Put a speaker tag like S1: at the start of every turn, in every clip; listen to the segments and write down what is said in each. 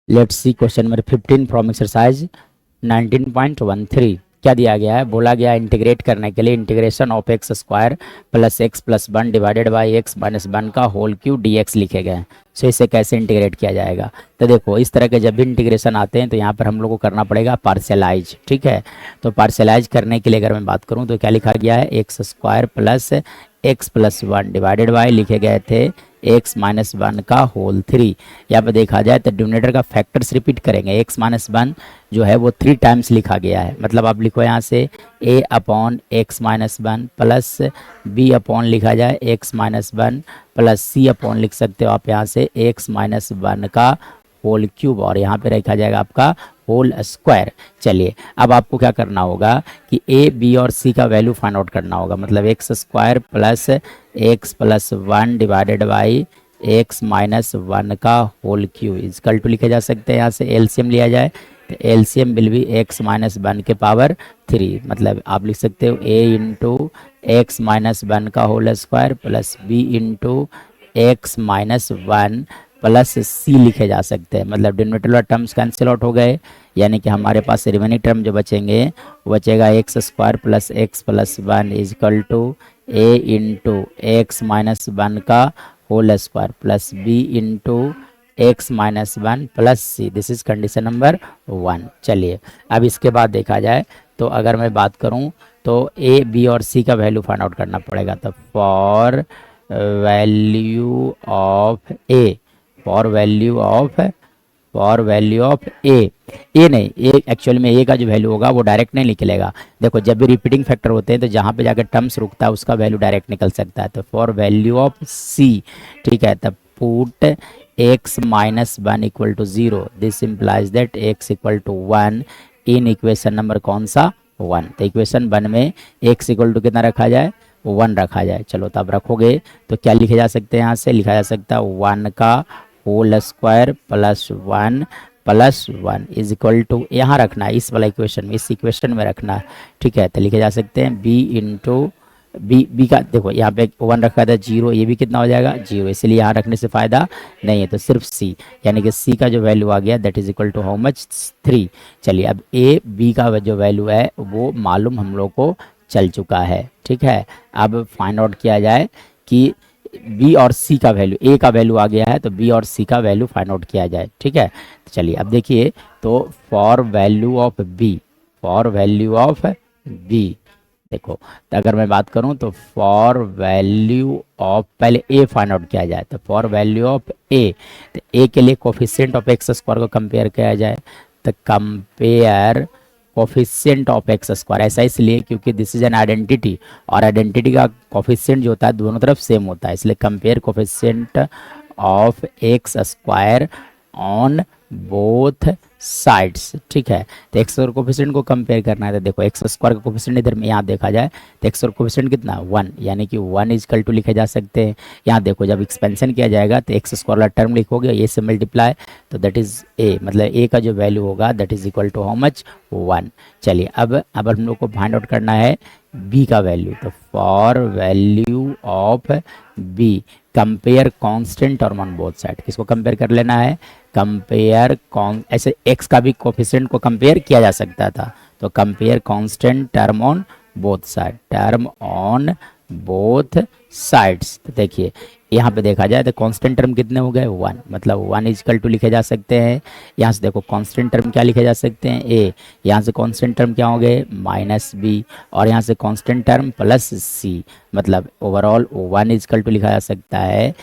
S1: Let's see question number 15 from exercise 19.13। क्या दिया गया है? बोला गया इंटीग्रेट करने के लिए integration of x square plus x plus one divided by x minus one का होल क्यूब डी एक्स लिखे गए हैं। सो इसे कैसे इंटीग्रेट किया जाएगा? तो देखो, इस तरह के जब भी इंटीग्रेशन आते हैं तो यहाँ पर हम लोग को करना पड़ेगा पार्शलाइज। ठीक है, तो पार्शलाइज करने के लिए अगर मैं बात करूँ तो क्या लिखा गया है? X square plus x plus one divided by लिखे गए थे एक्स माइनस वन का होल थ्री। यहाँ पे देखा जाए तो डिनोमिनेटर का फैक्टर्स रिपीट करेंगे। एक्स माइनस वन जो है वो 3 टाइम्स लिखा गया है, मतलब आप लिखो यहाँ से a upon x minus one plus b upon लिखा जाए x minus one plus c upon लिख सकते हो आप यहाँ से एक्स माइनस वन का होल क्यूब, और यहाँ पे रखा जाएगा आपका होल स्क्वायर। चलिए, अब आपको क्या करना होगा कि ए बी और सी का वैल्यू फाइंड आउट करना होगा, मतलब x square plus x plus one divided by x minus one का होल क्यूब इजकल टू लिखे जा सकते हैं। यहाँ से एलसीएम लिया जाए तो LCM will be x minus one के पावर थ्री, मतलब आप लिख सकते हो a into x minus one का whole square plus b into x minus one plus c लिखे जा सकते हैं, मतलब डिनोमिनेटर वाला टर्म्स कैंसिल आउट हो गए, यानी कि हमारे पास रिमेनिंग टर्म जो बचेंगे वो बचेगा x square plus x plus one equal to a into x minus one का whole square plus b into x minus one plus c. This is condition number one. चलिए, अब इसके बाद देखा जाए तो अगर मैं बात करूं तो ए बी और सी का वैल्यू फाइंड आउट करना पड़ेगा। तो for value of a, for value of a नहीं, ए एक्चुअल में ए का जो वैल्यू होगा वो डायरेक्ट नहीं निकलेगा। देखो, जब भी रिपीटिंग फैक्टर होते हैं तो जहाँ पे जाकर टर्म्स रुकता है उसका वैल्यू डायरेक्ट निकल सकता है। तो फॉर वैल्यू ऑफ सी, ठीक है, तब put x minus one equal to zero, this implies that x equal to one in equation number कौन सा? वन। तो इक्वेशन वन में एक्स इक्वल टू कितना रखा जाए? वन रखा जाए। चलो, तब रखोगे तो क्या लिखे जा सकते हैं? यहाँ से लिखा जा सकता है वन का whole square plus one is equal to, यहाँ रखना है इस वाला इक्वेशन में, इस इक्वेशन में रखना है। ठीक है, तो लिखे जा सकते हैं बी इंटू बी का, देखो यहाँ पे वन रखा था जीरो, ये भी कितना हो जाएगा? जीरो, इसलिए यहाँ रखने से फ़ायदा नहीं है, तो सिर्फ सी, यानी कि सी का जो वैल्यू आ गया that is equal to how much? Three. चलिए, अब ए बी का जो वैल्यू है वो मालूम हम लोग को चल चुका है। ठीक है, अब फाइंड आउट किया जाए कि बी और सी का वैल्यू, ए का वैल्यू आ गया है तो बी और सी का वैल्यू फाइंड आउट किया जाए। ठीक है, तो चलिए अब देखिए, तो for value of b, for value of b, देखो तो अगर मैं बात करूं तो फॉर वैल्यू ऑफ, पहले ए फाइंड आउट किया जाए, तो फॉर वैल्यू ऑफ ए, तो ए के लिए कोफिशिएंट ऑफ एक्स स्क्वायर को कंपेयर किया जाए, तो compare coefficient of x square, ऐसा इसलिए क्योंकि दिस इज एन आइडेंटिटी, और आइडेंटिटी का कोफिशिएंट जो होता है दोनों तरफ सेम होता है, इसलिए compare coefficient of x square on both sides. ठीक है, तो एक्स और कोफिशिएंट को कंपेयर करना है, तो देखो एक्स स्क्वायर का कोफिशिएंट इधर में यहाँ देखा जाए तो एक्स और कोफिशिएंट कितना? वन, यानी कि वन इजकल टू लिखे जा सकते हैं। यहाँ देखो, जब एक्सपेंशन किया जाएगा तो एक्स स्क्वायर वाला टर्म लिखोगे, ए से मल्टीप्लाई, तो दैट इज ए, मतलब ए का जो वैल्यू होगा that is equal to how much? One. चलिए, अब हम लोग को फाइंड आउट करना है बी का वैल्यू, तो for value of b compare constant term on both side, किसको कंपेयर कर लेना है? कंपेयर ऐसे एक्स का भी कोफिशिएंट को कंपेयर किया जा सकता था, तो compare constant term on both side, term on both sides. तो देखिए यहाँ पे देखा जाए तो कांस्टेंट टर्म कितने हो गए? वन, मतलब वन इजकल टू लिखे जा सकते हैं। यहाँ से देखो कांस्टेंट टर्म क्या लिखे जा सकते हैं? ए, यहाँ से कांस्टेंट टर्म क्या हो गए? माइनस बी, और यहाँ से कांस्टेंट टर्म प्लस सी, मतलब ओवरऑल वन इजकल टू लिखा जा सकता है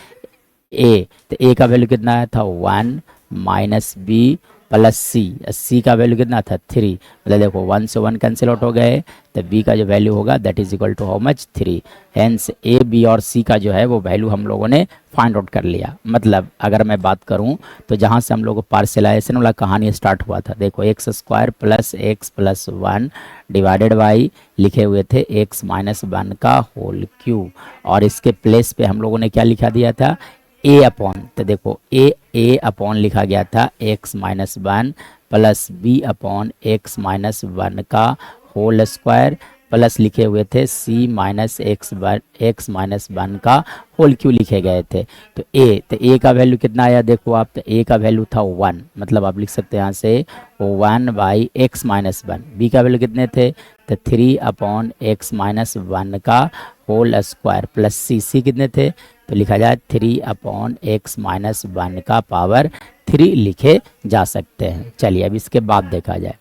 S1: ए, तो ए का वैल्यू कितना था? वन माइनस बी प्लस सी, सी का वैल्यू कितना था? थ्री, मतलब देखो वन से वन कैंसिल आउट हो गए, तो बी का जो वैल्यू होगा that is equal to how much? Three. Hence A B और सी का जो है वो वैल्यू हम लोगों ने फाइंड आउट कर लिया। मतलब अगर मैं बात करूं तो जहां से हम लोग को पार्शलाइजेशन वाला कहानी स्टार्ट हुआ था, देखो x square plus x plus one divided by लिखे हुए थे एक्स माइनस वन का होल क्यूब, और इसके प्लेस पे हम लोगों ने क्या लिखा दिया था? ए अपॉन, तो देखो ए अपॉन लिखा गया था x minus one plus b upon x minus one का होल स्क्वायर प्लस लिखे हुए थे c माइनस x-1 का होल क्यू लिखे गए थे। तो ए का वैल्यू कितना आया देखो आप, तो ए का वैल्यू था 1, मतलब आप लिख सकते हैं यहाँ से 1/x-1। बी का वैल्यू कितने थे, तो 3/x-1 का होल स्क्वायर प्लस सी कितने थे, तो लिखा जाए 3/x-1 का पावर 3 लिखे जा सकते हैं। चलिए अब इसके बाद देखा जाए।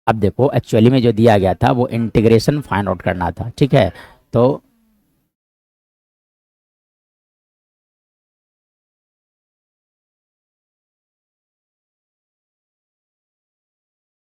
S1: अब देखो एक्चुअली में जो दिया गया था वो इंटीग्रेशन फाइंड आउट करना था, ठीक है। तो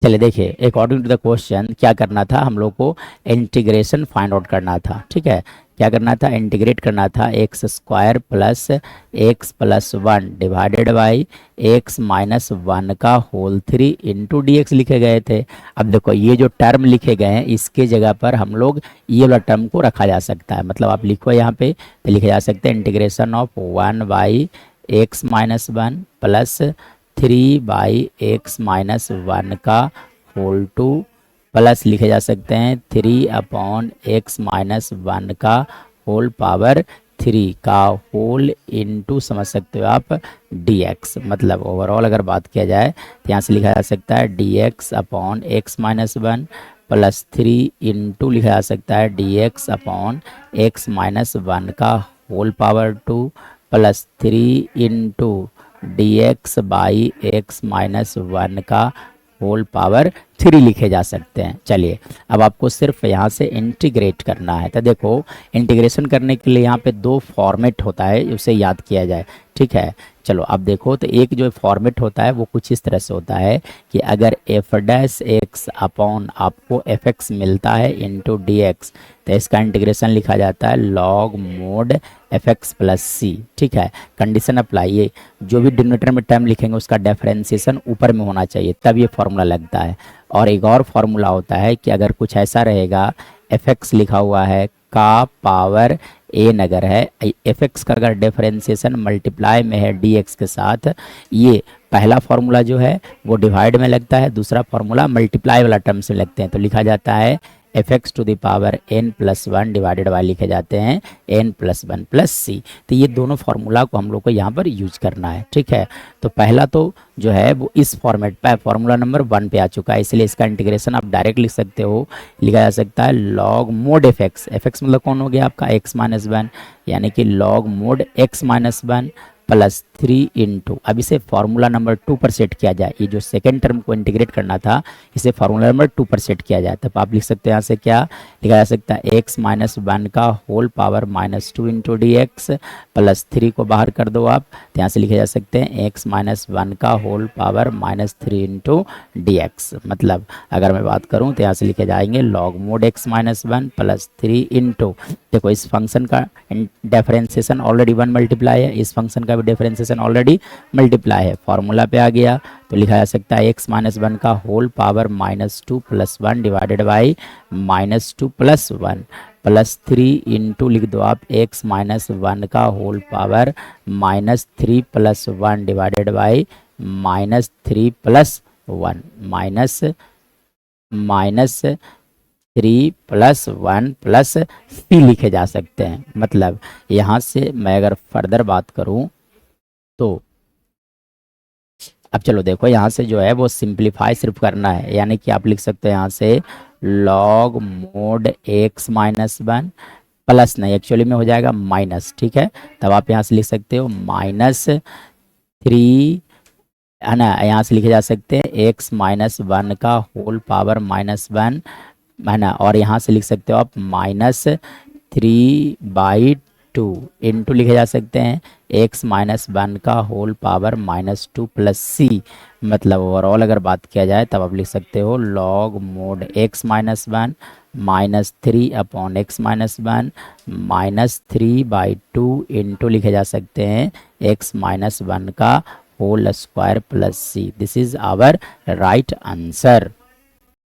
S1: चलिए देखिए, अकॉर्डिंग टू द क्वेश्चन क्या करना था हम लोग को, इंटीग्रेशन फाइंड आउट करना था, ठीक है। क्या करना था, इंटीग्रेट करना था x² plus x+1 divided by x-1 का होल 3 इंटू dx लिखे गए थे। अब देखो ये जो टर्म लिखे गए हैं इसके जगह पर हम लोग ये वाला टर्म को रखा जा सकता है, मतलब आप लिखो यहाँ पे, तो लिखे जा सकते हैं integration of 1/x-1 plus 3/x-1 का होल 2 प्लस लिखे जा सकते हैं 3/x-1 का होल पावर 3 का होल इनटू समझ सकते हो आप dx। मतलब ओवरऑल अगर बात किया जाए तो यहाँ से लिखा जा सकता है dx/x-1 प्लस 3 इंटू लिखा जा सकता है dx/x-1 का whole power 2 plus 3 into dx/x-1 का होल पावर 3 लिखे जा सकते हैं। चलिए अब आपको सिर्फ यहाँ से इंटीग्रेट करना है। तो देखो इंटीग्रेशन करने के लिए यहाँ पे 2 फॉर्मेट होता है, उसे याद किया जाए, ठीक है। चलो अब देखो, तो एक जो फॉर्मेट होता है वो कुछ इस तरह से होता है कि अगर f' अपॉन आपको fx मिलता है इंटू dx, तो इसका इंटीग्रेशन लिखा जाता है log mod fx प्लस सी, ठीक है। कंडीशन अप्लाई, ये जो भी डिनोमिनेटर में टर्म लिखेंगे उसका डिफरेंशिएशन ऊपर में होना चाहिए, तब ये फॉर्मूला लगता है। और एक और फॉर्मूला होता है कि अगर कुछ ऐसा रहेगा fx लिखा हुआ है का पावर एन अगर है, fx का अगर डिफरेंशिएशन मल्टीप्लाई में है dx के साथ, ये पहला फॉर्मूला जो है वो डिवाइड में लगता है, दूसरा फॉर्मूला मल्टीप्लाई वाला टर्म से लगते हैं, तो लिखा जाता है fx to the power n+1 divided by लिखे जाते हैं n+1 प्लस सी। तो ये दोनों फार्मूला को हम लोग को यहाँ पर यूज करना है, ठीक है। तो पहला तो जो है वो इस फॉर्मेट पे फॉर्मूला नंबर 1 पे आ चुका है, इसलिए इसका इंटीग्रेशन आप डायरेक्ट लिख सकते हो, लिखा जा सकता है log mod fx। fx मतलब कौन हो गया आपका x-1, यानी कि log mod x-1 plus 3 into, अब इसे फार्मूला नंबर 2 पर सेट किया जाए। ये जो सेकेंड टर्म को इंटीग्रेट करना था इसे फार्मूला नंबर 2 पर सेट किया जाए, तब आप लिख सकते हैं यहाँ से क्या लिखा जा सकता है x-1 का whole power -2 into dx plus 3 को बाहर कर दो आप, तो यहाँ से लिखे जा सकते हैं x-1 का होल पावर -3 इंटू dx। मतलब अगर मैं बात करूँ तो यहाँ से लिखे जाएंगे log mod x-1 plus 3 into, देखो इस फंक्शन का डिफरेंशिएशन ऑलरेडी 1 मल्टीप्लाई है, इस फंक्शन का भी डिफरेंशिएशन ऑलरेडी मल्टीप्लाई है, फार्मूला पे आ गया तो लिखा जा सकता है x-1 का whole power -2 plus 1 divided by -2 plus 1 plus 3 into लिख दो आप x-1 का whole power -3 plus 1 divided by -3 plus 1 minus 3 plus 1 plus c लिखे जा सकते हैं। मतलब यहाँ से मैं अगर फर्दर बात करूँ तो अब चलो देखो यहाँ से जो है वो सिंप्लीफाई सिर्फ करना है, यानी कि आप लिख सकते हैं यहाँ से log mod x-1 प्लस नहीं, एक्चुअली में हो जाएगा माइनस, ठीक है। तब आप यहाँ से लिख सकते हो -3 है ना, यहाँ से लिखे जा सकते हैं x-1 का होल पावर -1 है ना, और यहाँ से लिख सकते हो आप -3/2 इंटू लिखे जा सकते हैं x-1 का होल पावर -2 प्लस सी। मतलब ओवरऑल अगर बात किया जाए तब आप लिख सकते हो log mod x-1 -3/x-1 -3/2 into लिखे जा सकते हैं x-1 का whole square plus c. This is our right answer.